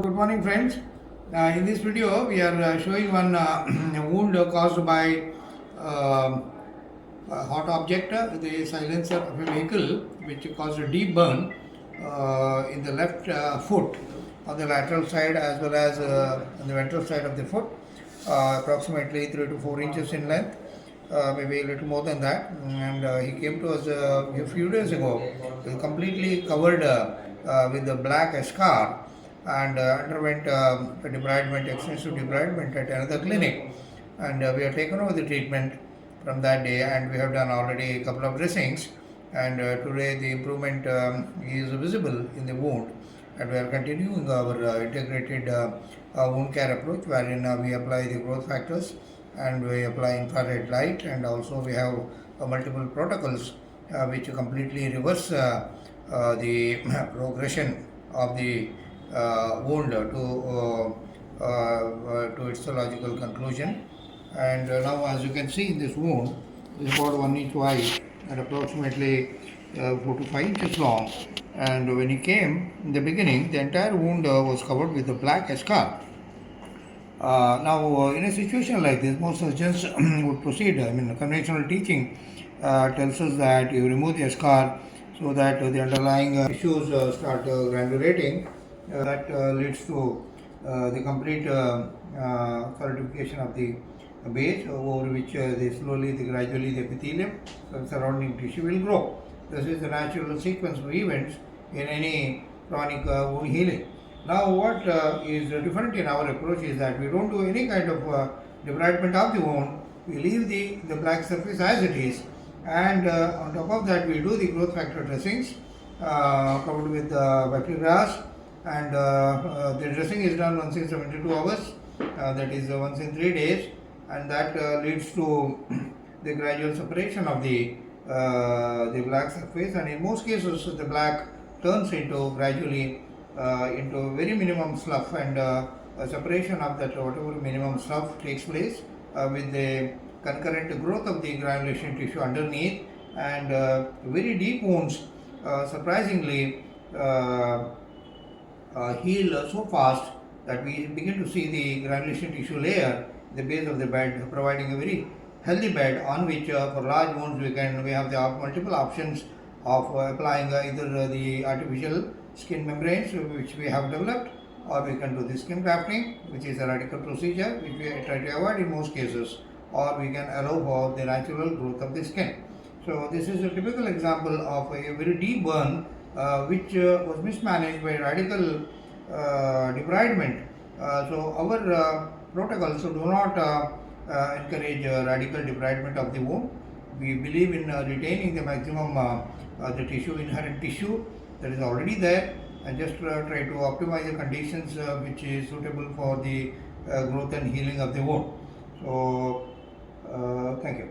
Good morning, friends. In this video, we are showing one wound caused by a hot object, the silencer of a vehicle, which caused a deep burn in the left foot on the lateral side as well as on the ventral side of the foot, approximately 3 to 4 inches in length. Maybe a little more than that, and he came to us a few days ago. He was completely covered with a black scar and underwent debridement, extensive debridement at another clinic, and we have taken over the treatment from that day, and we have done already a couple of dressings, and today the improvement is visible in the wound, and we are continuing our integrated wound care approach, wherein we apply the growth factors and we apply infrared light, and also we have multiple protocols which completely reverse the progression of the wound to its logical conclusion. And now, as you can see in this wound, is about 1 inch wide and approximately 4 to 5 inches long. And when he came in the beginning, the entire wound was covered with a black scar. Now, in a situation like this, most surgeons would proceed. I mean, conventional teaching tells us that you remove the scar so that the underlying tissues start granulating. That leads to the complete solidification of the base, over which gradually the epithelium surrounding tissue will grow. This is the natural sequence of events in any chronic wound healing. Now, what is different in our approach is that we don't do any kind of debridement of the wound. We leave the black surface as it is, and on top of that, we do the growth factor dressings covered with bacterigrass, and the dressing is done once in 72 hours, that is once in 3 days, and that leads to the gradual separation of the black surface, and in most cases, the black turns into gradually into very minimum slough, and a separation of that whatever minimum slough takes place with the concurrent growth of the granulation tissue underneath, and very deep wounds surprisingly heal so fast that we begin to see the granulation tissue layer at the base of the bed, providing a very healthy bed on which for large wounds we have the multiple options of applying either the artificial skin membranes which we have developed, or we can do the skin grafting, which is a radical procedure which we try to avoid in most cases, or we can allow for the natural growth of the skin. So this is a typical example of a very deep burn which was mismanaged by radical debridement. So our protocols do not encourage radical debridement of the wound. We believe in retaining the maximum the inherent tissue that is already there, and just try to optimize the conditions which is suitable for the growth and healing of the wound. So, thank you.